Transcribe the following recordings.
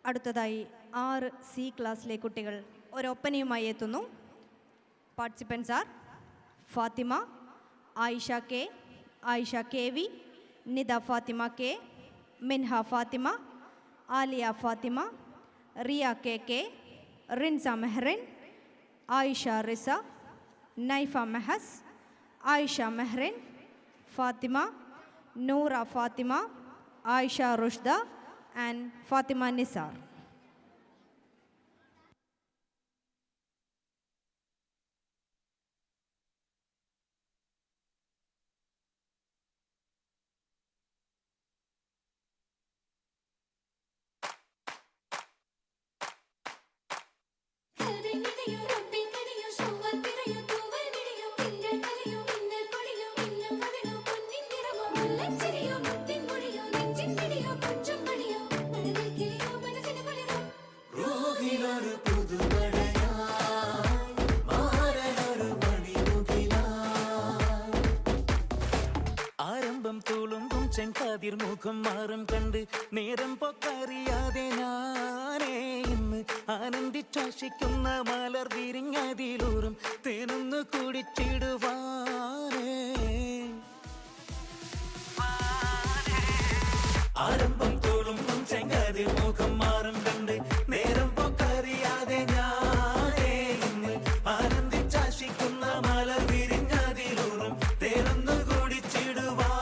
അടുത്തതായി 6 സി ക്ലാസ്സിലെ കുട്ടികൾ ഒരൊപ്പനയുമായി എത്തുന്നു. Participants are Fatima, Ayisha K, Ayisha K V, Nida Fatima K, Minha Fatima, Aliya Fatima, Riya K K, Rinsa Mehrin, Ayisha Risa, Naifa Mehas, Ayisha Mehrin, Fatima, Noora Fatima, Ayisha Rushda and Fatima Nisar. മുഖം മാറും കണ്ട് നേരം പൊക്കറിയാതെ ഞാനേ ഇന്ന് ആനന്ദിച്ചാശിക്കുന്ന മലർ വിരിഞ്ഞതിലൂറും തേനൊന്ന് കുടിച്ചിടുവാനേ. ആരംഭം തോളുമ്പും ചെങ്കതിർ മുഖം മാറും കണ്ട് നേരം പൊക്കറിയാതെ ഞാനേ ഇന്ന് ആനന്ദിച്ചാശിക്കുന്ന മലർ വിരിഞ്ഞതിലൂറും തേനൊന്ന് കുടിച്ചിടുവാൻ.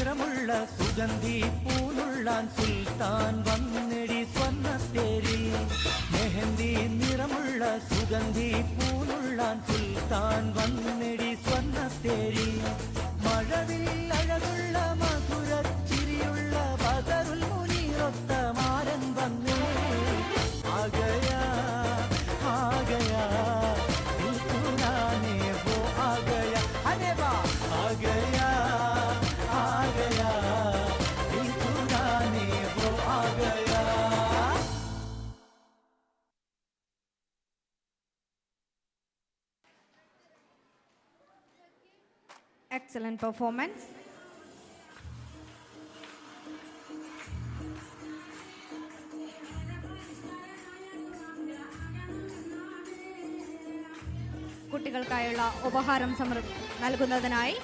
നിറമുള്ള സുഗന്ധി പൂനുള്ളാൻ സുൽത്താൻ വന്നെടി സ്വർണ്ണത്തേരിൽ മെഹന്തി നിറമുള്ള സുഗന്ധി പൂനുള്ളാൻ സുൽത്താൻ വന്നെടി സ്വർണ്ണത്തേരിൽ മഴവിൽ അഴകുള്ള മധുരച്ചിരിയുള്ള ബദറുൽ മുനീറൊത്ത മാരൻ വന്നേ ആഗയാ ആഗയാ ദിൽ പുരാനെ വോ ആഗയാ അനെ വാ ആഗയാ ആഗയാ ദിൽ പുരാനെ വോ ആഗയാ. Excellent performance. കുട്ടികൾക്കായുള്ള ഉപഹാരം നൽകുന്നതിനായി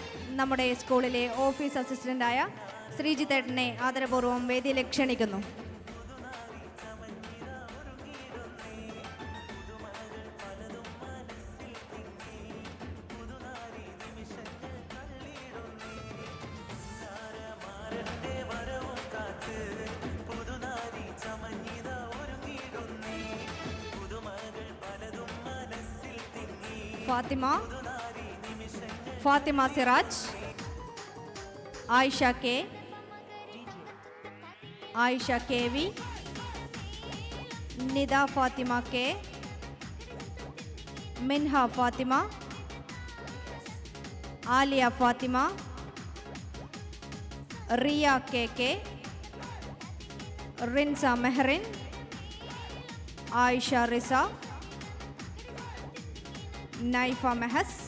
നമ്മുടെ സ്കൂളിലെ ഓഫീസ് അസിസ്റ്റന്റായ ശ്രീജിത്തേട്ടനെ ആദരപൂർവ്വം വേദിയിലേക്ക് ക്ഷണിക്കുന്നു. Fatima Siraj, Ayisha K, Ayisha K V, Nida Fatima K, Minha Fatima, Aliya Fatima, Riya K K, Rinsa Mehrin, Ayisha Risa, Naifa Mehas,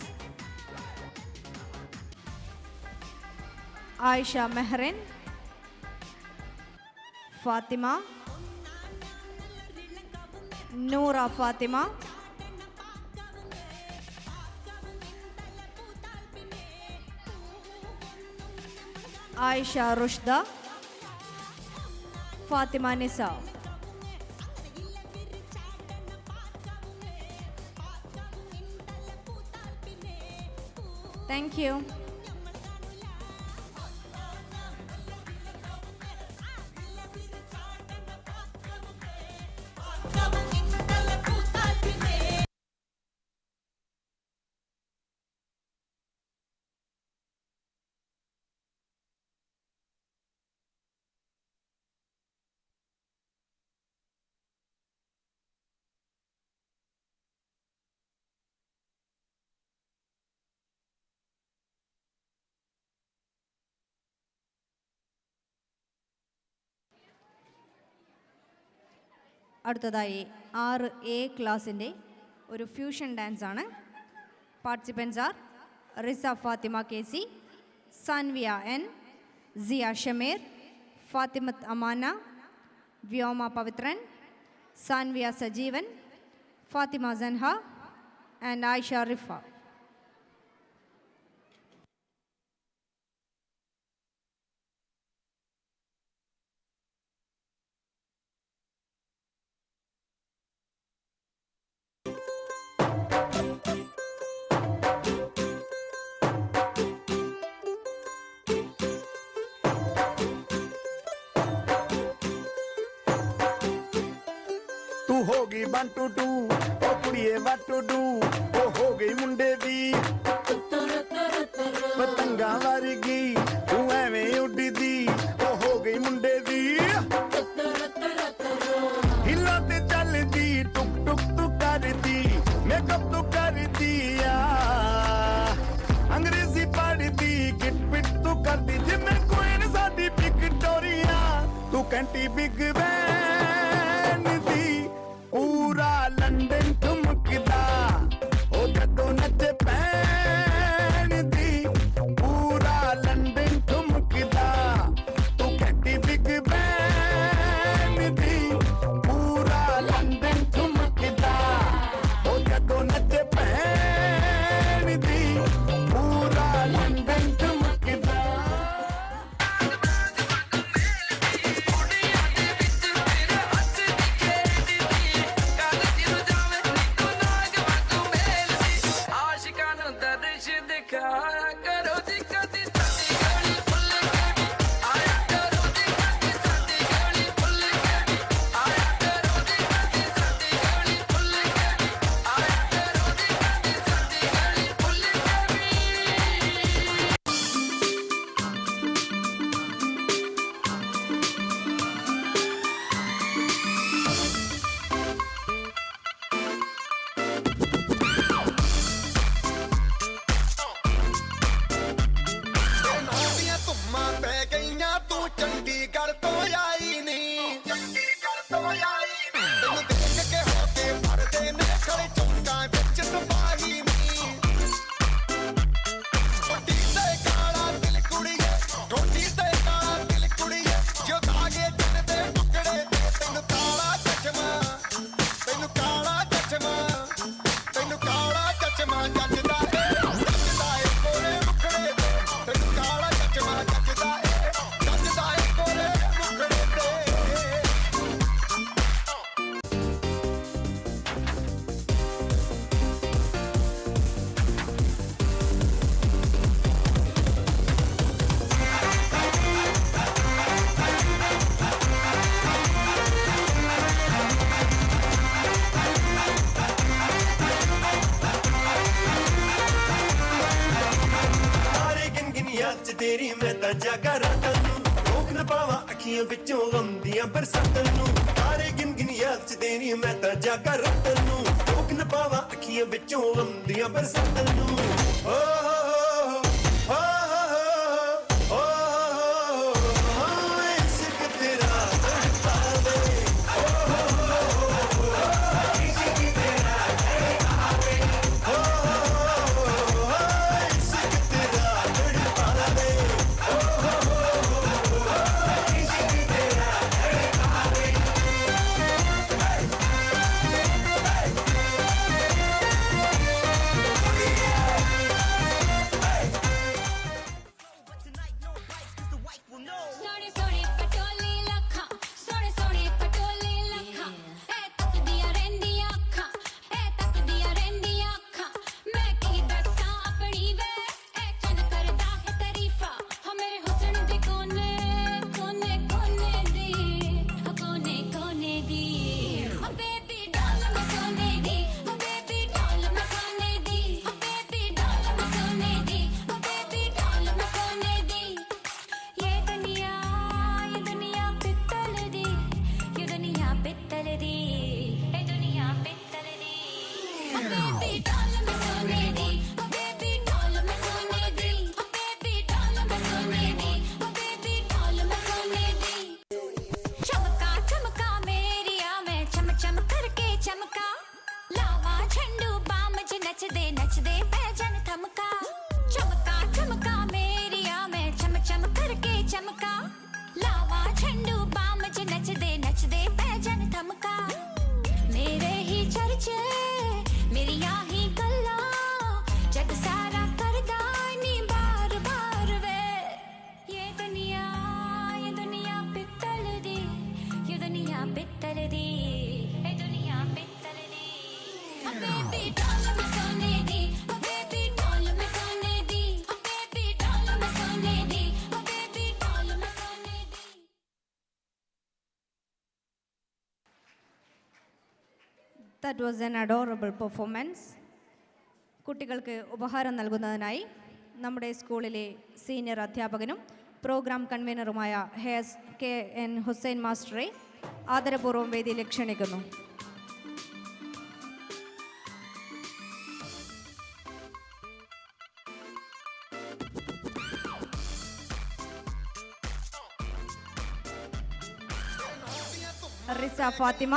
Ayisha Mehrin, Fatima, Noora Fatima, Ayisha Rushda, Fatima Nisa. Thank you. അടുത്തതായി 6A ക്ലാസ്സിൻ്റെ ഒരു ഫ്യൂഷൻ ഡാൻസ് ആണ്. Participants are Risa Fatima K C, Sanvia N, Siya Shameer, Fathimath Amana, Vyoma Pavithran, Sanvia Sajeevan, Fatima Sanha and Ayisha Rifa. ਹੋ ਗਈ 1 2 2 ਉਹ ਕੁੜੀਏ what to do ਉਹ ਹੋ ਗਈ ਮੁੰਡੇ ਦੀ ਪਤੰਗਾਂ ਵਰਗੀ ਤੂੰ ਐਵੇਂ ਉੱਡਦੀ ਉਹ ਹੋ ਗਈ ਮੁੰਡੇ ਦੀ ਹਿੱਲਾ ਤੇ ਚੱਲਦੀ ਟੁਕ ਟੁਕ ਤੂੰ ਕਰਦੀ ਮੇਕਅਪ ਤੂੰ ਕਰਦੀ ਆ ਅੰਗਰੇਜ਼ੀ ਪੜ੍ਹਦੀ ਕਿਟ ਪਿਟ ਤੂੰ ਕਰਦੀ ਜਿਵੇਂ ਕੁਈਨ ਸਾਡੀ ਵਿਕਟੋਰੀਆ ਤੂੰ ਕੈਂਟੀ ਬਿਗ ਬੈਨ ਦੀ पूरा लंदन ठुमकदा ओ जदों नच पैण दी पूरा लंदन ठुमकदा तू घंटी बिग बैन दी पूरा लंदन ठुमकदा ओ जदों नच पैण दी पूरा लंदन ठुमकदा ਚੰਡੀਗੜ੍ਹ ਤੋਂ ਆਈ ਨੀ ਤੈਨੂੰ ਦੇਖ ਕੇ ਹੋ ਕੇ ਫੜਦੇ ਨੇ ਖੜੇ ਚੌਂਕਾਂ ਵਿੱਚ ਤਬਾਹੀ ਨੀ ਕੋਟੀ ਤੇ ਕਾਲਾ ਦਿਲ ਕੁੜੀਏ ਕੋਟੀ ਤੇ ਕਾਲਾ ਦਿਲ ਕੁੜੀਏ ਜੋ ਦਾਗੇ ਦਿਨ ਦੇ ਟੁਕੜੇ ਤੇ ਤੈਨੂੰ ਕਾਲਾ ਚਸ਼ਮਾ ਤੈਨੂੰ ਕਾਲਾ ਚਸ਼ਮਾ ਤੈਨੂੰ ਕਾਲਾ ਚਸ਼ਮਾ ਜੱਜਦਾ ਏ ਕੋਲੇ ਮੁਖੜੇ ਤੇ ਤੈਨੂੰ ਕਾਲਾ ਚਸ਼ਮਾ ਜੱਜਦਾ ਏ ਕੋਲੇ ਮੁਖੜੇ ਤੇ ਸਾਰੇ ਗਿਨ ਯਾਦ ਚ ਤੇਰੀ ਮੈਂ ਤਾਂ ਜਾਗਾ ਰਾਤਾਂ ਨੂੰ ਰੋਕ ਨਾ ਪਾਵਾਂ ਅੱਖੀਆਂ ਵਿੱਚੋਂ ਗਮ ਦੀਆਂ ਬਰਸਾਤਾਂ ਨੂੰ ਸਾਰੇ ਗਿਨ ਯਾਦ ਚ ਤੇਰੀ ਮੈਂ ਤਾਂ ਜਾਗਾ ਰਾਤਾਂ ਨੂੰ ਰੋਕ ਨਾ ਪਾਵਾਂ ਅੱਖੀਆਂ ਵਿੱਚੋਂ ਗਮ ਦੀਆਂ ਬਰਸਾਤਾਂ ਨੂੰ ਓ ਇਸ਼ਕ ਤੇਰਾ ਤੜਪਾਵੇ ਇਸ਼ਕ ਤੇਰਾ ਤੜਪਾਵੇ ਸੋਹਣੇ ਸੋਹਣੇ ਪਟੋਲੇ ਲੱਖਾਂ ਸੋਹਣੇ ਸੋਹਣੇ ਪਟੋਲੇ ਲੱਖਾਂ ਇਹ ਤੱਕਦੀਆਂ ਰਹਿੰਦੀਆਂ ਅੱਖਾਂ ਇਹ ਤੱਕਦੀਆਂ ਰਹਿੰਦੀਆਂ ਅੱਖਾਂ ਮੈਂ ਕੀ ਦੱਸਾਂ ਆਪਣੀ ਵੇ ਇਹ ਚੰਨ ਕਰਦਾ ਹੈ ਤਾਰੀਫਾਂ ਹੋ ਮੇਰੇ ਹੁਸਨ ਦੇ ਕੋਨੇ ਕੋਨੇ ਕੋਨੇ ਦੀ ਕੋਨੇ ਕੋਨੇ ਦੀ ਓ ਬੇਬੀ ਡਾਲ ਮੈਂ ਸੋਨੇ ਦੀ ਓ ਬੇਬੀ ਡਾਲ ਮੈਂ ਸੋਨੇ ਦੀ ਓ ਬੇਬੀ ਡਾਲ ਮੈਂ ਸੋਨੇ ਦੀ ਓ ਬੇਬੀ ਡਾਲ ਮੈਂ ਸੋਨੇ ਦੀ ये दुनिया पित्तल दी ये दुनिया पित्तल दी ये दुनिया पित्तल दी ओ बेबी डाल मैं सोने दी ओ बेबी डाल मैं सोने दी ओ बेबी डाल मैं सोने दी ओ बेबी डाल मैं सोने दी चमका चमका मेरिया मैं चम चम करके चमका लावा झंडू बाम च नचदे पैजन थमका चमका चमका मेरिया मैं चम चम करके चमका लावा झंडू बाम च नचदे पैजन थमका मेरे ही चर्चे मेरिया ही गल्ला जग सारा करदा नी बार बार वे ये दुनिया पित्तल दी ये दुनिया पित्तल दी ये दुनिया पित्तल दी ओ बेबी डाल मैं सोने दी ओ बेबी डाल मैं सोने दी ओ बेबी डाल मैं सोने दी ओ बेबी डाल मैं सोने दी That was an adorable performance. കുട്ടികൾക്ക് ഉപഹാരം നൽകുന്നതിനായി നമ്മുടെ സ്കൂളിലെ സീനിയർ അധ്യാപകനും പ്രോഗ്രാം കൺവീനറുമായ ഹെസ് കെ എൻ ഹുസൈൻ മാസ്റ്ററെ ആദരപൂർവ്വം വേദിയിലേക്ക് ക്ഷണിക്കുന്നു. റിസ Fathima,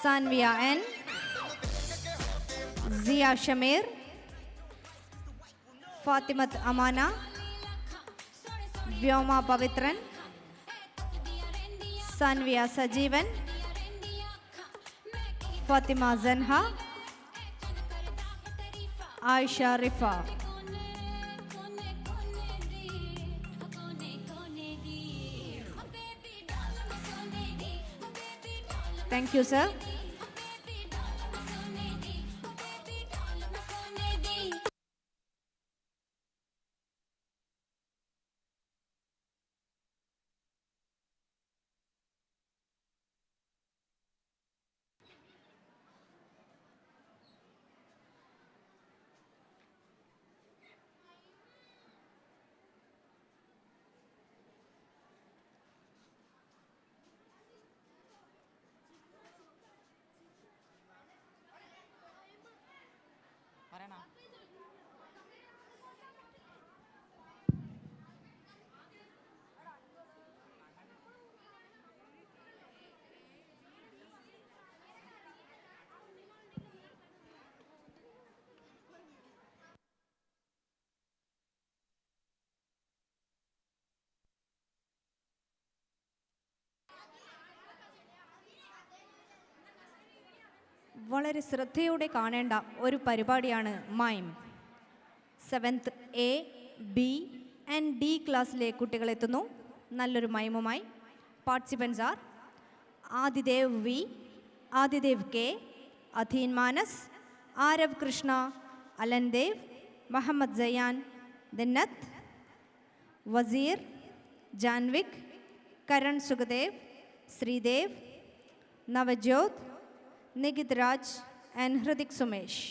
Sanvia N, Siya Shameer, Fathimath Amana, Vyoma Pavithran, Sanvia Sajeevan, Fatima Sanha, Ayisha Rifa. Thank you, sir. വളരെ ശ്രദ്ധയോടെ കാണേണ്ട ഒരു പരിപാടിയാണ് മൈം. 7th A, B and D ക്ലാസ്സിലെ കുട്ടികളെത്തുന്നു നല്ലൊരു മൈമുമായി. Participants are Adidev V, Adidev K, Adheen Manas, Aarav Krishna, Alan Dev, Muhammad Sayan, Dinnath, Vaseer, Janvik, Karan Sukhdev, Sreedev, Navjyot, Nikith Raj and Hrithik Sumesh.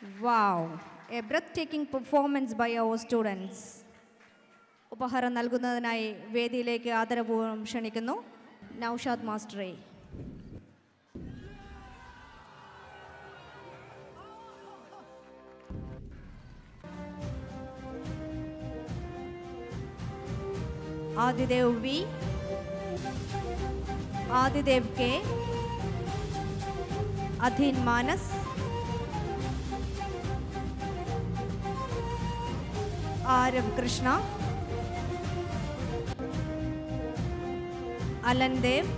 Wow, a breathtaking performance by our students. ഉപഹാരം നൽകുന്നതിനായി വേദിയിലേക്ക് ആദരപൂർവ്വം ക്ഷണിക്കുന്നു നൗഷാദ് മാസ്റ്ററെ. Adidev V, Adidev K, Adheen Manas, Aarav Krishna, Alan Dev,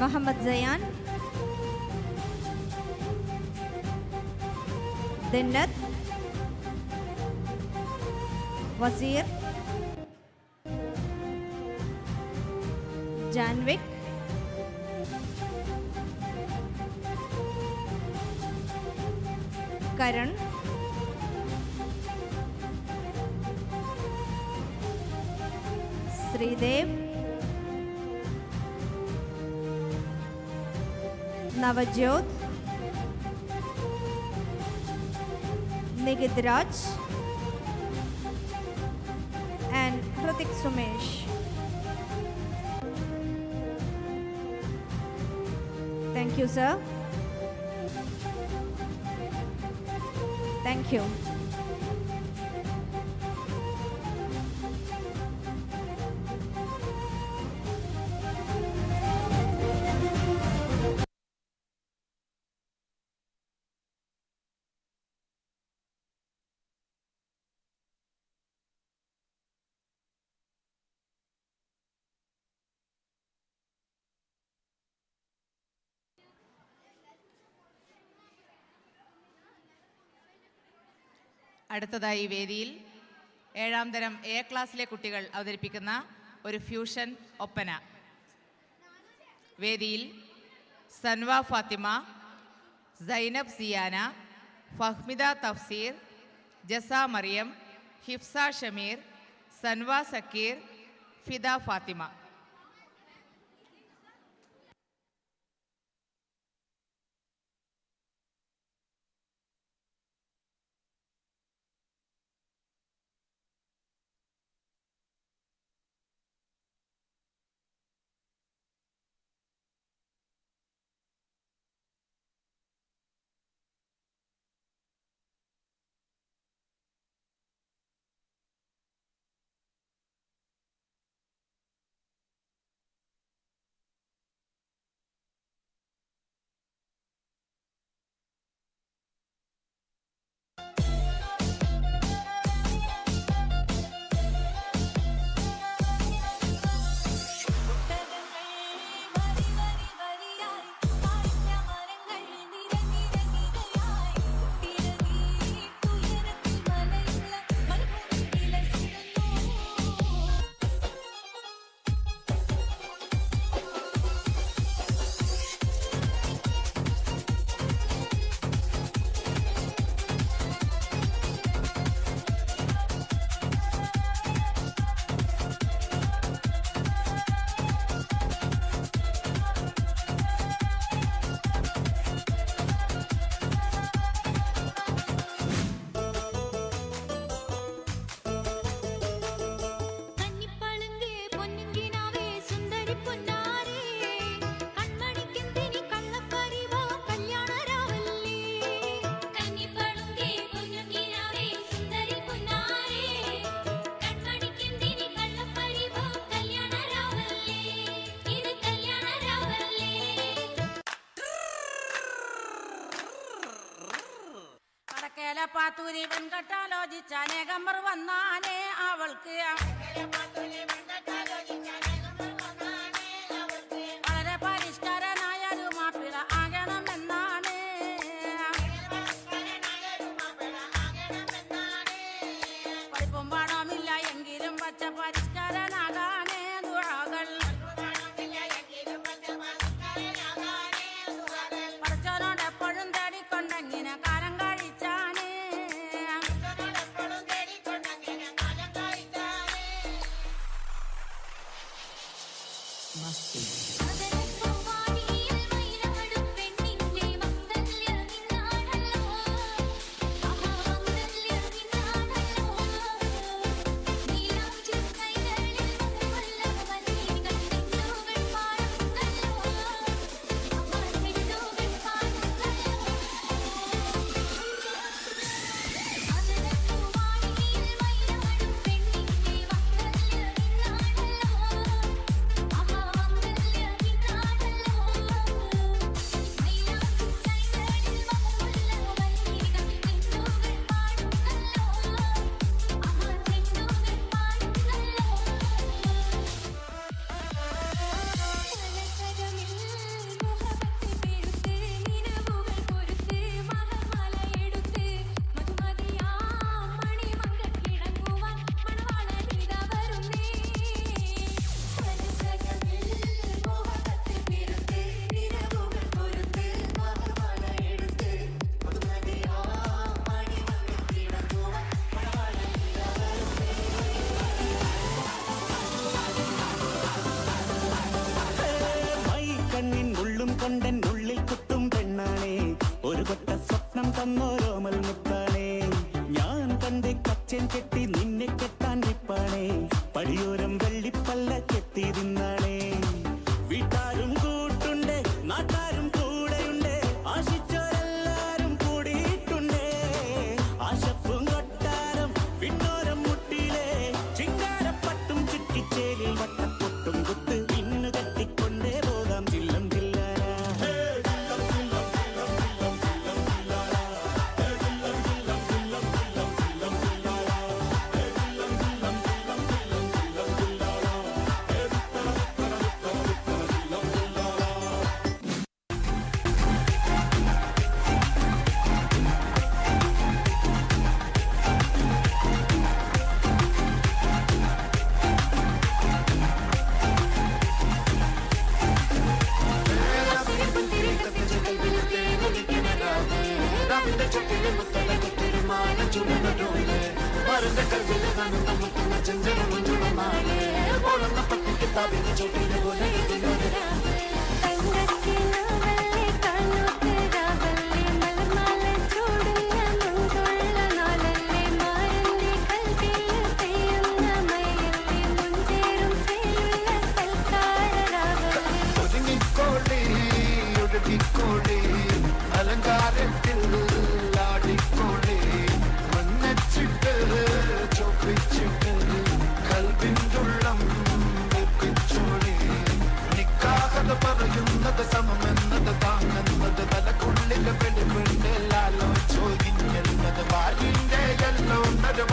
Muhammad Sayan, Dinnath, Vaseer, Janvik, Karan, Sreedev, Navjyot, Nikith Raj and Hrithik Sumesh. Thank you, sir. Thank you. അടുത്തതായി വേദിയിൽ 7ാം തരം എ ക്ലാസ്സിലെ കുട്ടികൾ അവതരിപ്പിക്കുന്ന ഒരു ഫ്യൂഷൻ ഒപ്പന. വേദിയിൽ സൻവ ഫാത്തിമ, സൈനബ് സിയാന, ഫഹ്മിദ തഫ്സീർ, ജസ മറിയം, ഹിഫ്സ ഷമീർ, സൻവ സക്കീർ, ഫിദ ഫാത്തിമ. പാത്തൂരി വെങ്കട്ടാലോചിച്ച അനേകമ്പർ വന്നാനേ അവൾക്ക് വളരെ പരിഷ്കാരനായ ഒരു മാപ്പിള ആകണമെന്നാണ്. പഠിപ്പും പാടമില്ല എങ്കിലും പച്ച പരിഷ്കാരനാകാനേ ദുആകൾ. പഠിച്ചവനോട് എപ്പോഴും തേടിക്കൊണ്ടെങ്ങനെ കാലം കഴിച്ചാനേ. കൊട്ട സ്വപ്നം തന്നോരോമൽ മുത്താണേ ഞാൻ തന്റെ കച്ചൻ കെട്ടി നിന്നെ കെട്ടാൻ നിപ്പാണേ പടിയോരം വെള്ളിപ്പല്ല കെട്ടിയിരുന്നാണേ വീട്ടാരും കൂട്ടുണ്ട് നാട്ടാരും കൂടെയുണ്ട് ആശിച്ചോരെല്ലാരും കൂടിയിട്ടുണ്ട് ആശപ്പും കൊട്ടാരം വിണ്ണോരം മുട്ടിയിലെ ചിങ്കാരപ്പട്ടും ചുറ്റിച്ചേലിൽ വട്ടപ്പൊട്ടും കുത്ത് പിന്നു കെട്ടിക്കൊണ്ടേ പോകാം ചില്ലം ഒരുങ്ങിക്കോളി ഒഴുകിക്കോളി അലങ്കാരത്തിൽ ആടിക്കോളി മണ്ണച്ചിട്ട് ചോപ്പിച്ചിട്ട് കൽവിൻ്റുള്ളം വെപ്പിച്ചോളി നിക്കാഹത പറയുന്നത് സമമെന്നത് താങ്ങുന്നത് തലക്കുള്ളിലെ വെളിവിണ്ടെല്ലാലോ ചോദിഞ്ഞെന്നത് വാരിൻ്റെ എല്ലോ ഒരു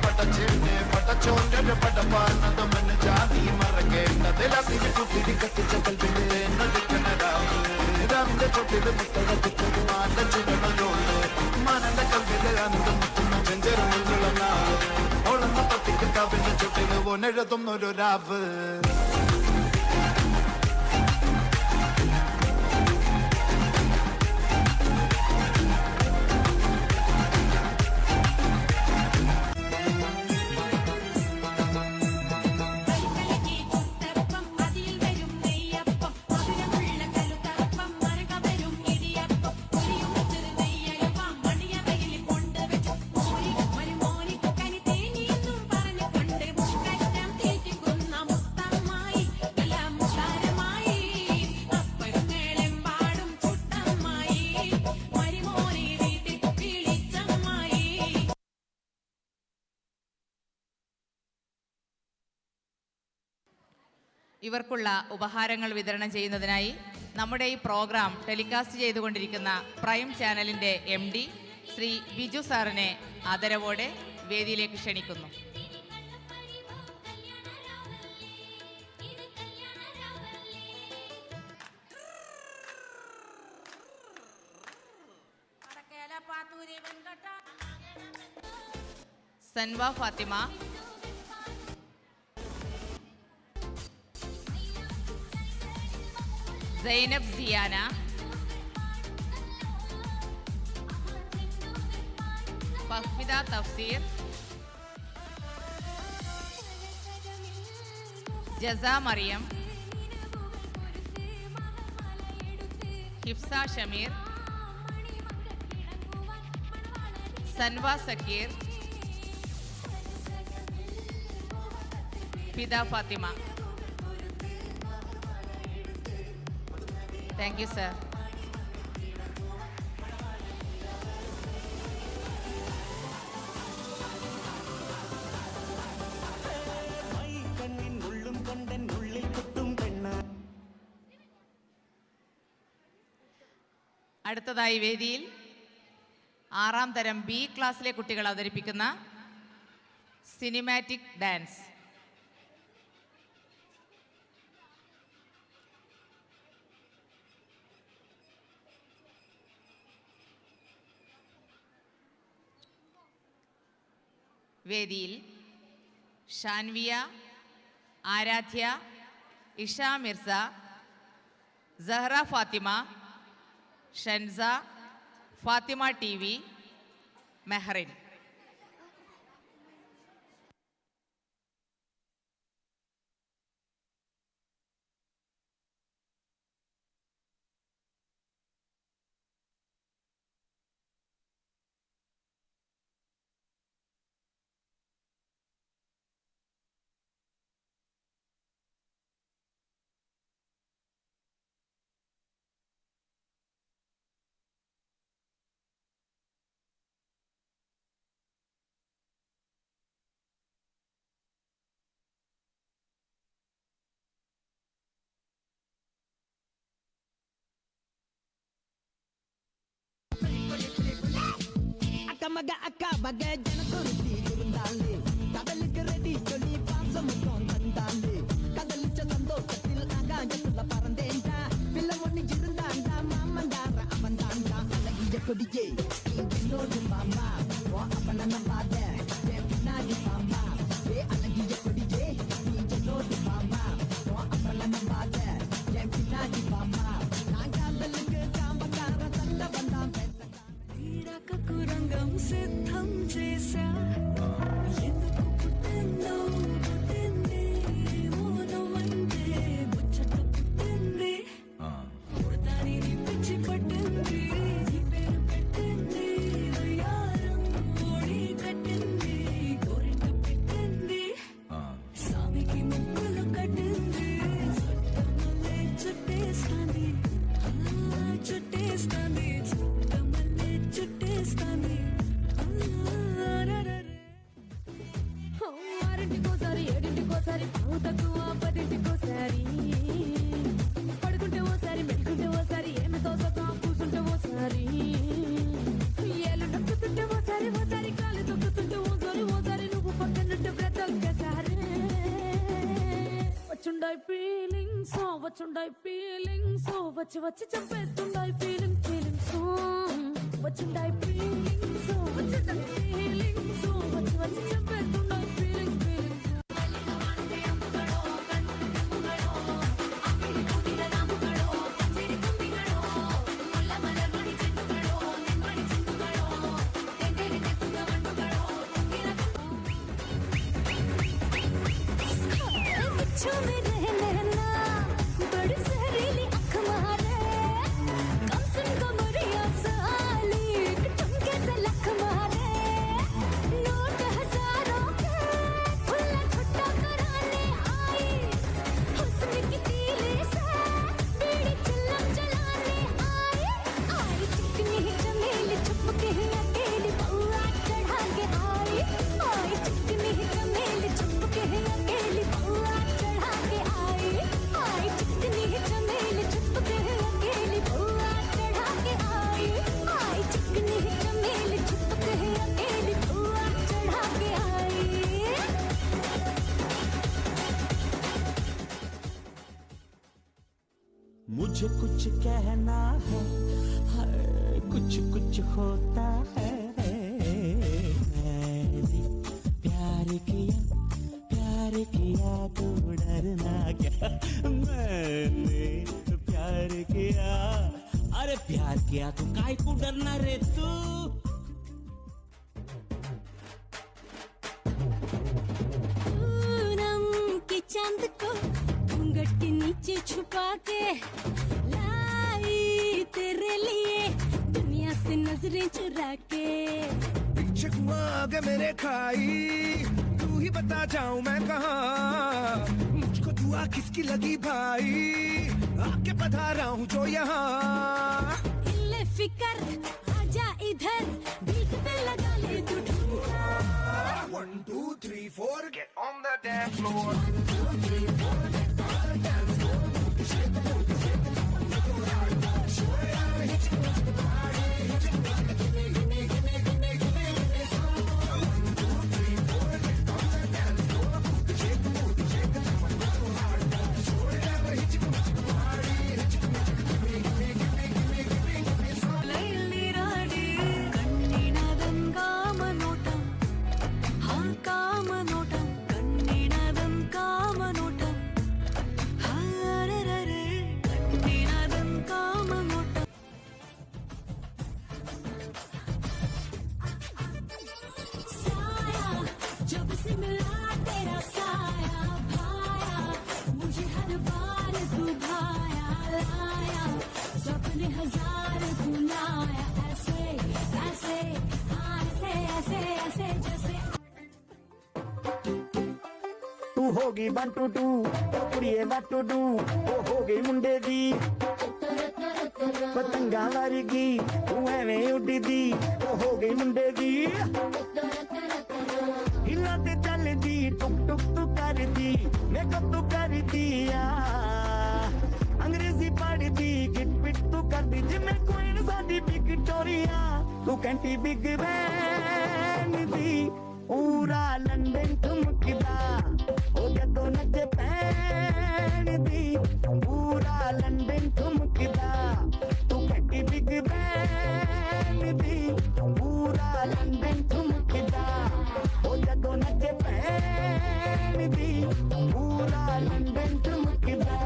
പടച്ചേന്റെ പടച്ചോന്റെ പടപ്പാണത് മന് ജാതി മറക്കേണ്ടത് ലസിന് കുത്തിരി കത്തിച്ച കൽവിന്റെ നടുക്കണരാവിന്റെ ചൊട്ടില് മുത്തടത്തിച്ചത് മാറ്റ ചുടണോള് മനന്റെ കൽവില് അന്ത് മുത്തുന്ന ചെഞ്ചെറുമുള്ള നാവ് ഒളന്ന പത്തിക്ക് കവിന്റെ ചുട്ടില് ഒന്നെഴുതുന്നൊരു രാവ് ഇവർക്കുള്ള ഉപഹാരങ്ങൾ വിതരണം ചെയ്യുന്നതിനായി നമ്മുടെ ഈ പ്രോഗ്രാം ടെലികാസ്റ്റ് ചെയ്തുകൊണ്ടിരിക്കുന്ന പ്രൈം ചാനലിൻ്റെ MD ശ്രീ ബിജു സാറിനെ ആദരവോടെ വേദിയിലേക്ക് ക്ഷണിക്കുന്നു. സൻവ ഫാത്തിമ, സൈനബ് സിയാന, ഫഹ്മിദ തഫ്സീർ, ജസ Mariyam, Hifza Shameer, Sanva Zakir, Fida Fathima. Thank you, sir. അടുത്തതായി വേദിയിൽ 6ാം തരം B ക്ലാസ്സിലെ കുട്ടികൾ അവതരിപ്പിക്കുന്ന സിനിമാറ്റിക് ഡാൻസ്. വേദിയിൽ ഷാൻവിയ, ആരാധ്യ, ഇഷ മിർസ, സഹ്റ ഫാത്തിമ, ഷൻസ, ഫാത്തിമ TV, മെഹറിൻ. மக அக்கா வகை ஜனக்குருத்தி இருந்தாலே கடலுக்கு ரெடி சொல்லி பாசம் தந்தாலே கடலிச்ச சந்தோஷத்தில் ஆகாயத்துல பறந்தேன்டா பிள்ளை ஒண்ணு இருந்தாண்டா மாமன்டார அவன் தாண்டா அழகிய கொடியே என்னோடு மாமா அப்பன நம்பாத பின்னாடி மாமா அழகிய கொடியே என்னோடு மாமா அப்பன நம்பாத பின்னாடி மாமா நான் காதலுக்கு காம்பக்கார சண்டை வந்தான் కురంగం సిద్ధం చేశా ఎందుకు పుట్టిందో పుట్టింది మౌనమంటే ముచ్చట పుట్టింది పుడతాని పిచ్చి పట్టింది ఈ పేరు పెట్టింది వయ్యారం ఓడి కట్టింది గోరింట పెట్టింది స్వామికి ముక్కులు కట్టింది చుట్టమల్లే చుట్టేస్తాంది చుట్టేస్తాంది చుట్టమల్లే చుట్టేస్తాంది ఆరింటికోసారి ఏడింటికోసారి పావు తక్కువ పదింటికోసారి పడుకుంటే ఓసారి మెడుకుంటే ఓసారి ఏమి తోసగా కూర్చుంటే ఓసారి ఏళ్ళు నొక్కుతుంటే ఓసారి ఓసారి కాలు తొక్కుతుంటే ఓసారి నువ్వు పక్కనుంటే బ్రతొక్కసారి వచ్చుండాయి ఫీలింగ్స్ వచ్చి వచ్చి చంపేస్తుండాయి ఫీలింగ్స్ వచ్చుండాయి ఫీలింగ్స్ వచ్చి వచ్చి చంపేస్తుండాయి ఫీలింగ్స్ बड़ी सहरीली अख मारे कम सुन कमरिया साली ठुमके से लख मारे नोट हजारों के खुला छुट्टा कराने आई हुस्न की तीली से बीड़ी चिल्लम चलाने आई चिकनी चमेली छुप के अकेली बउआ चढ़ा के आई चिकनी चमेली छुप के अकेली बउआ चढ़ा के आई चिकनी चमेली छुप के अकेली बउआ चढ़ा के आई चिकनी चमेली छुप के अकेली बउआ चढ़ा के आई मुझे कुछ कहना है कुछ कुछ होता है मैंने प्यार किया तो डरना क्या मैंने प्यार किया अरे प्यार किया तो काय को डरना रे तू पूनम के चांद को घूंघट के नीचे छुपा के लाई तेरे लिए दुनिया से नजरें चुरा के पीछे कुआं आगे मेरे खाई तू ही बता जाऊं मैं कहाँ मुझको दुआ किसकी लगी भाई आके बता रहा हूँ जो यहाँ इल्ले फिकर आजा इधर बीट पे लगा ले तू ठुमका 1 2 3 4 get on the dance floor ലൈലിരാടി കണ്ണിനതൻ കാമനോട്ടം ഹാ കാമനോട്ടം കണ്ണിനതൻ കാമനോട്ടം ഹാരരരെ കണ്ണിനതൻ കാമനോട്ടം साया जब से मिला तेरा साया भाया मुझे हर बार तू भाया लाया सपने हजार तू लाया ऐसे ऐसे हाँ ऐसे ऐसे ऐसे जैसे तू होगी 1 2 2 कुड़िए 1 2 2 वो हो गई मुंडे दी पतंगा वारगी तू एवें उड़दी वो हो गई मुंडे दी हिला ते चल दी टुक टुक तू कर दी मेकअप तू कर दिया अंग्रेजी पढ़ दी गिट पिट तू कर दी ਜਿਵੇਂ ਕੁਈਨ ਸਾਡੀ ਵਿਕਟੋਰੀਆ ਤੂੰ ਕਹਿੰਦੀ ਬਿਗ ਬੈਨ ਦੀ ਪੂਰਾ ਲੰਡਨ ਠੁਮਕਦਾ ਉਹ ਜਦੋਂ ਨੱਚੇ ਪੈਣ ਦੀ ਪੂਰਾ ਲੰਡਨ ਠੁਮਕਦਾ ਤੂੰ ਕਹਿੰਦੀ ਬਿਗ ਬੈਨ ਦੀ ਪੂਰਾ ਲੰਡਨ ਠੁਮਕਦਾ ਉਹ ਜਦੋਂ ਨੱਚੇ ਪੈਣ ਦੀ ਪੂਰਾ ਲੰਡਨ ਠੁਮਕਦਾ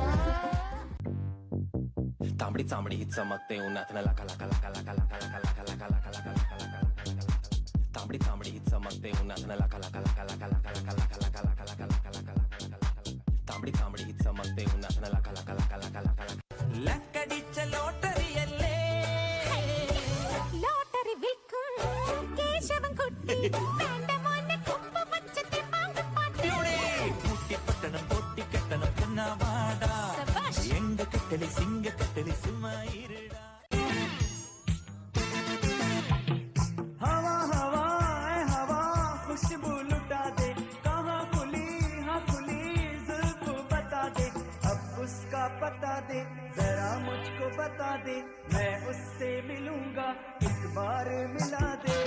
तांबडी चांबडी ही चमकते उन्हात लका लका लका लका लका लका लका लका लका लका लका लका तांबडी चांबडी ही चमकते उन्हात लका लका लका लका लका लका लका लका लका लका लका लका लका तांबडी चांबडी ही चमकते उन्हात लका लका लका लका लका लका ലക്കടിച്ച ലോട്ടറിയല്ലേ ലോട്ടറി വിൽക്കും കേശവൻ കുട്ടി വേണ്ട മോനെ കുപ്പ പച്ചത്തെ പാട്ട് മുട്ടിപ്പട്ടണം പൊട്ടിക്കെട്ടണം പൊന്നാവാട സബാഷ് എങ്ക കെട്ടലി സിംഗ കെട്ടലി സുമായിരടാ हवा हवा ऐ हवा खुशबू लुटा दे कहाँ खुली हाँ खुली जुल्फ बता दे अब उसका पता दे जरा मुझको बता दे मैं उससे मिलूंगा एक बार मिला दे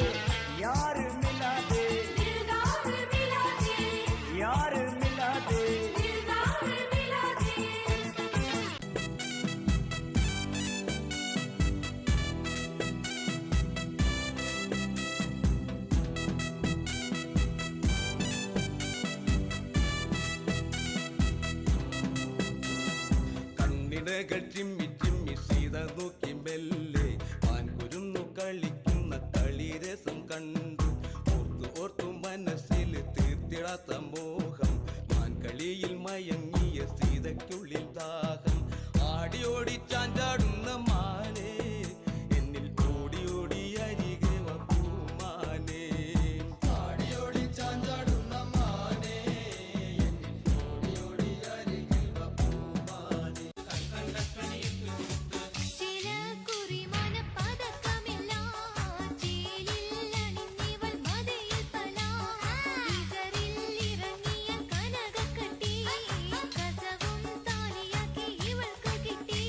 यार मिला दे दिलदार मिला दे यार मिला दे दिलदार मिला दे കണ്ണിടകൾ ചിമ്മി ചിമ്മി സീത നോക്കി മെല്ലെ മാൻകുരുന്നു കളിക്കുന്ന കളിരസം കണ്ടു ഓർത്തു ഓർത്തു മനസ്സിൽ തീർത്തിടാത്ത മോഹം മാൻകളിയിൽ മയങ്ങിയ സീതയ്ക്കുള്ളിൽ ദാഹം ആടി ഓടി ചാഞ്ചാടുന്ന മാനേ എന്നിൽ ഓടി ഓടി അരികെ വാ പൂമാനേ ആടി ഓടി ചാഞ്ചാടുന്ന മാനേ എന്നിൽ ഓടി ഓടി അരികെ വാ പൂമാനേ ചില കുറിമാന പതക്കമില്ല ചേലിൽ അണിഞ്ഞിവൾ മതിയിൽ തല ഈസറിൽ ഇറങ്ങിയ കനകക്കട്ടി കസവും താലിയാക്കി ഇവൾക്ക് കിട്ടി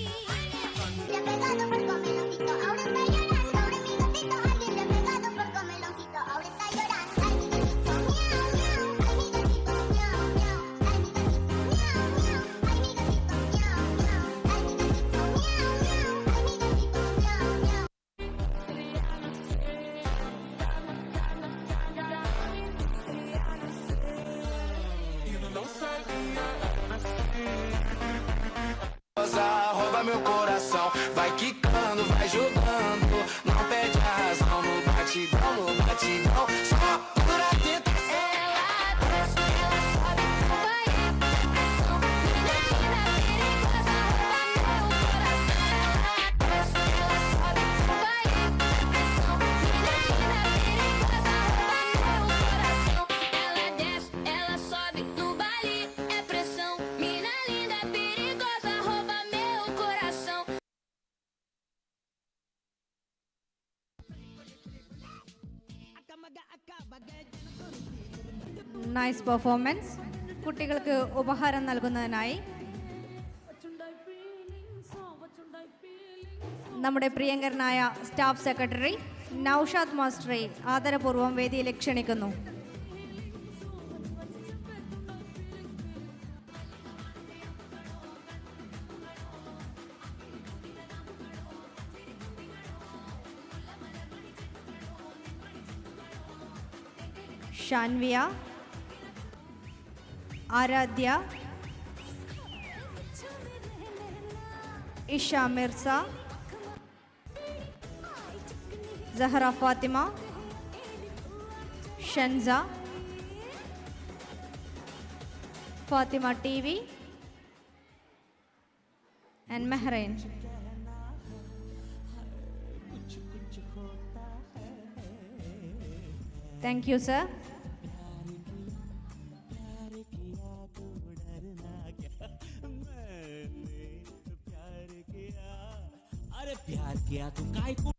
Rouba meu coração, vai quicando, vai jogando, não perde a razão no batidão, só por tentação. Ela desce, ela sobe, vai pressão. Menina perigosa, rouba meu coração. Ela desce, ela sobe, vai pressão. Menina perigosa, rouba meu coração. Ela desce, ela sobe no baile, é pressão. Mina linda perigosa, rouba meu coração. Nice performance. കുട്ടികൾക്ക് ഉപഹാരം നൽകുന്നതിനായി നമ്മുടെ പ്രിയങ്കരനായ staff secretary Naushad മാസ്റ്ററെ ആദരപൂർവ്വം വേദിയിലേക്ക് ക്ഷണിക്കുന്നു. ഷാൻവിയ, Aaradhya, Isha Mirza, Zahra Fathima, Shansa, Fathima TV and Mehrain. Thank you, sir. अरे प्यार किया तो काय को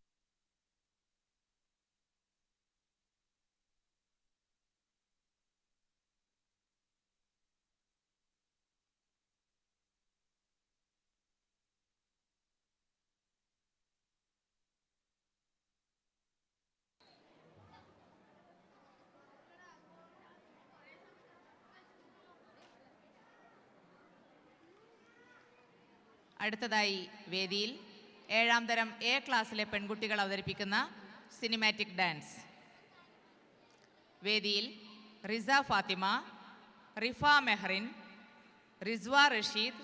അടുത്തതായി വേദിയിൽ 7ാം തരം എ ക്ലാസ്സിലെ പെൺകുട്ടികൾ അവതരിപ്പിക്കുന്ന സിനിമാറ്റിക് ഡാൻസ്. വേദിയിൽ റിസ ഫാത്തിമ, റിഫ മെഹറിൻ, റിസ്വ റഷീദ്,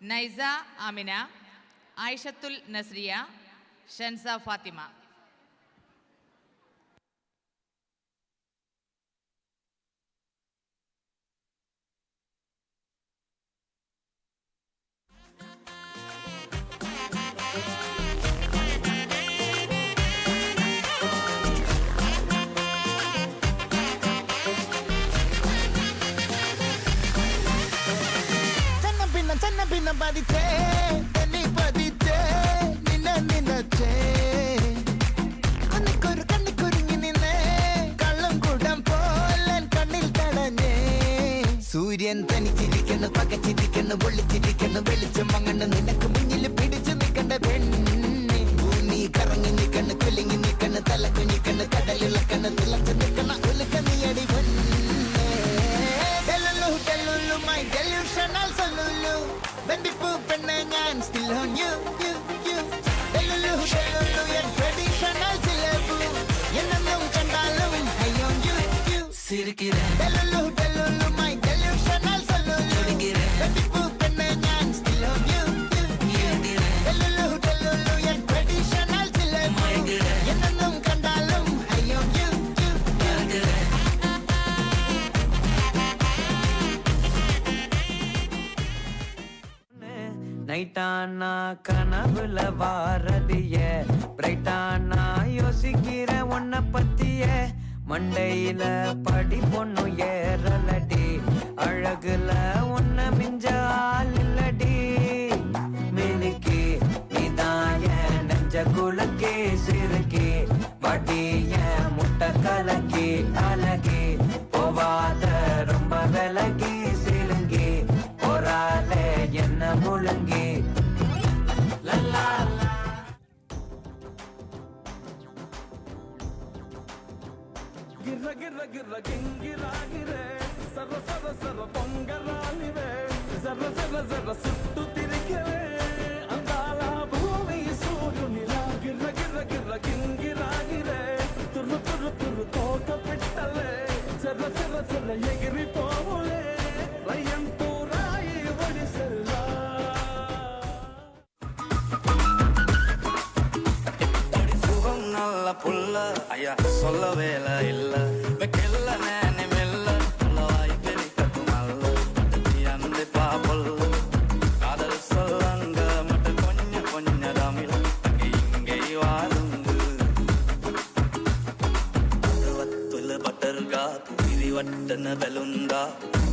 നൈസ ആമിന, ആയിഷത്തുൽ നസ്രിയ, ഷൻസ ഫാത്തിമ. ചെന്ന പിന്ന പതിച്ചേ എന്നെ പതിച്ചേ നിന്നച്ചേ കണ്ണിക്കുരുങ്ങി നിന്നേ കള്ളം കൂടം പോലെ കണ്ണിൽ തടഞ്ഞേ. സൂര്യൻ തനിച്ചിരിക്കുന്നു, പകച്ചിരിക്കുന്നു, പൊള്ളിച്ചിരിക്കുന്നു, വെളിച്ചം മങ്ങണ് നിനക്ക് മുന്നിൽ പിടിച്ചു നിൽക്കണ്ട പെണ്ണെ. ഭൂമി കറങ്ങി നിൽക്കണ്, കുലുങ്ങി നിൽക്കണ്, തല കുഞ്ഞിക്കണ്, കടലിളക്കണ്, തിളച്ചു നിൽക്കണ ഉലുക്ക നീയടി പൊന്നെ. My delusional solulu, baby poop and I'm still on you. Delulu, yan traditional chilebu, yanam kandalum, I on you. Sirikire. Delulu, my delusional solulu, baby poop and I'm still on you. Delulu, yan traditional chilebu, yanam kandalum, I on you. நைட்டானா கனவுல வாரதிய பிரைட்டானா யோசிக்கிற உன்னை பத்திய மண்டையில படி பொண்ணு ஏறலடி அழகுல உன்னை மிஞ்ச ஆள் இல்லடி மினிக்கு நீதாய நெஞ்ச குலக்கே சிறுக்கி வடிய முட்டை கலக்கி அழகி போவாத ரொம்ப விலகி சிலுங்கி ஒராலே என்ன முழுங்கி గిర్ర గిర్ర గిర్ర గింగిరాగిరే సర్ర సర్ర సర్ర పొంగరాలివే జర్ర జర్ర జర్ర సుట్టు తిరిగివే అందాల భూమి సూర్యునిలా గిర్ర గిర్ర గిర్ర గింగిరాగిరే తుర్రు తుర్రు తుర్రు తోక పెట్టలే జర్ర జర్ర జర్ర ఎగిరిపోవులే రయ్యంటూ రాయి ఒడిసెల్లా சுகம் நல்ல புல்ல ஐயா சொல்ல வேலை இல்ல வெக்கெல்ல நேனி மெல்ல வாய் பெரிக்கட்டு நல்ல அந்த பாப்பல் காதல் சொல்லங்க மட்டும் கொஞ்சம் கொஞ்சம் தமிழ் அங்கே இங்கே வாருங்கு வத்துல பட்டர்கா புரி வட்டன பெலுந்தா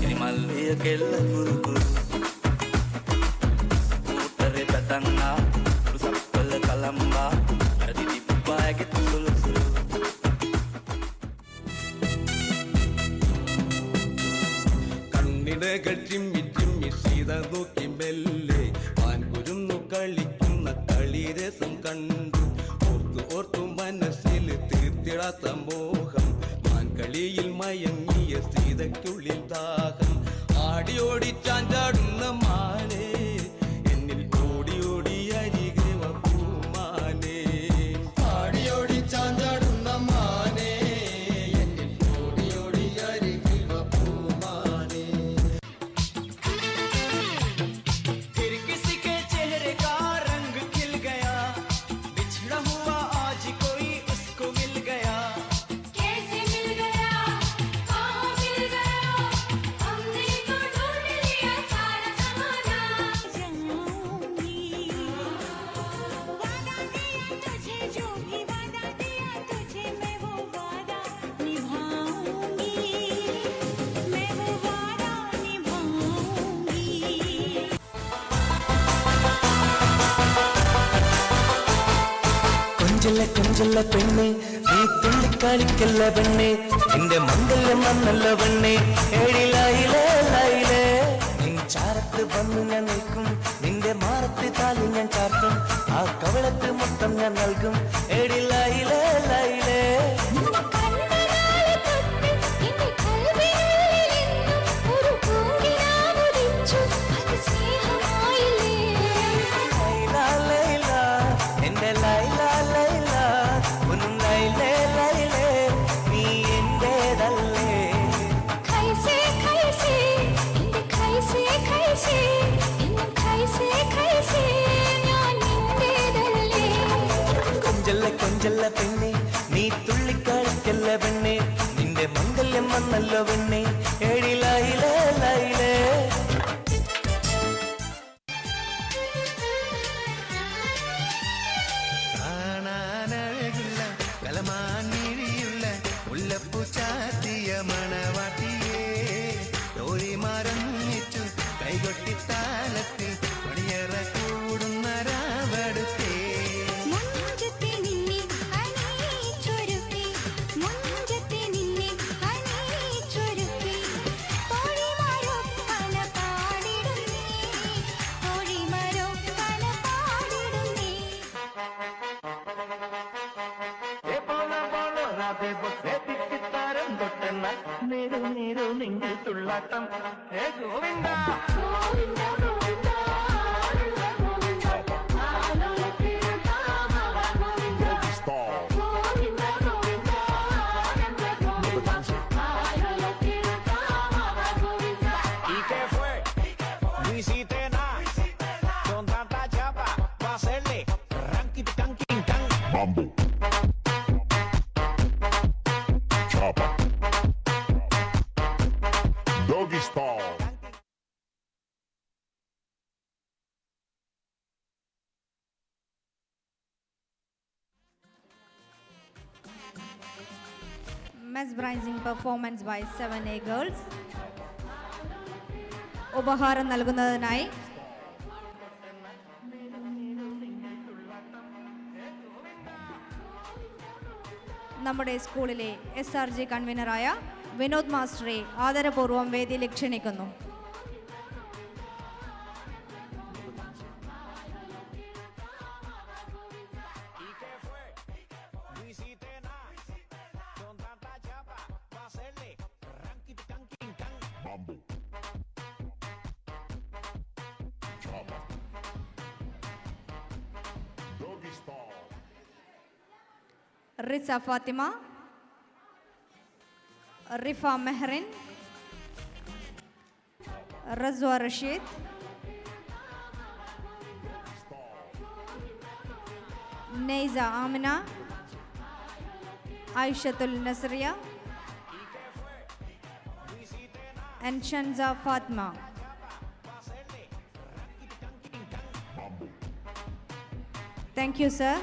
இனி மல்லிய கெல்ல குறுக்கு கூட்டரை பெத்தங்கா சப்பல் கலம்பா കണ്ണിടകൾ ചിമ്മി ചിമ്മി സീത നോക്കി മെല്ലെ പാൻകുരുന്നു കളിക്കുന്ന കളിരസം കണ്ടു ഓർത്തു ഓർത്തു മനസ്സിൽ തീർത്തിടാത്ത മോഹം മാൻകളിയിൽ മയങ്ങിയ സീതയ്ക്കുള്ളിൽ ദാഹം ആടിയോടി ചാഞ്ചാടുന്ന മാനേ എന്നിൽ ഓടി ഓടി അരികെ പൂമാനേ ആടിയോടി ചാഞ്ചാടുന്ന മാനേ എന്നിൽ ഓടി ഓടി അരികെ പൂമാനേ फिर किसी के चेहरे का रंग खिल गया बिछड़ा हुआ आज कोई उसको मिल गया कैसे मिल गया कहाँ मिल गया हमने तो ढूंढ लिया सारा ज़माना जाऊंगी वादा दिया तुझे जो भी वादा दिया तुझे मैं वो वादा निभाऊंगी मैं वो वादा निभाऊंगी കൊഞ്ചല്ല കൊഞ്ചല്ല പെണ്ണെ നീ തുള്ളിക്കളിക്കല്ല പെണ്ണെ നിന്റെ മംഗല്യം വന്നല്ല പെണ്ണെ ഏഴിലായിലേ ലായിലേ നിൻ ചാരത്ത് വന്നു ഞാൻ നിൽക്കും നിന്റെ മാറത്ത് താലി ഞാൻ ചാർത്തും ആ കവളത്ത് മൊത്തം ഞാൻ നൽകും ഏഴിലായിലേ ലായിലേ കണ്ണനാലെ തൊട്ട് എന്റെ കൽവിനുള്ളിലെന്നും ഒരു പൂങ്കിനാവുദിച്ചു അത് സ്നേഹമായില്ലേ തുള്ളല്ല പെണ്ണെ നീ തുള്ളിക്കളിക്കല്ല പെണ്ണെ നിന്റെ മംഗല്യം വന്നല്ലോ പെണ്ണെ ഏഴിലായിലേ ലൈലേ കാണാനഴകുള്ള കലമാനിഴിയുള്ള മുല്ലപ്പൂ ചാത്തിയ മണവാട്ടിയേ തോഴിമാരം വെച്ചു കൈകൊട്ടി താലത്തിൽ പണിയറ കൂടുന്ന രാവടുത്തേ മുഞ്ചത്തി നിന്നെ അണിയിച്ചൊരുക്കി മുഞ്ചത്തി നിന്നെ അണിയിച്ചൊരുക്കി തോഴിമാരൊപ്പന പാടിടുന്നേ തോഴിമാരൊപ്പന പാടിടുന്നേ നിങ്ങൾ തുള്ളാട്ടം Govinda Mambo. Chopper. Doggy style. Mesmerizing performance by 7A girls. ഉപഹാരം നൽകുന്നതിനായി നമ്മുടെ സ്കൂളിലെ SRG കൺവീനറായ വിനോദ് മാസ്റ്ററെ ആദരപൂർവ്വം വേദിയിലേക്ക് ക്ഷണിക്കുന്നു. Mambo. Chopper. Doggy style. Riza Fathima, Rifa Mehreen, റസ്വ Rasheed, Naisa Amina, Aishathul Nazriya and Shanza Fatma. Thank you, sir.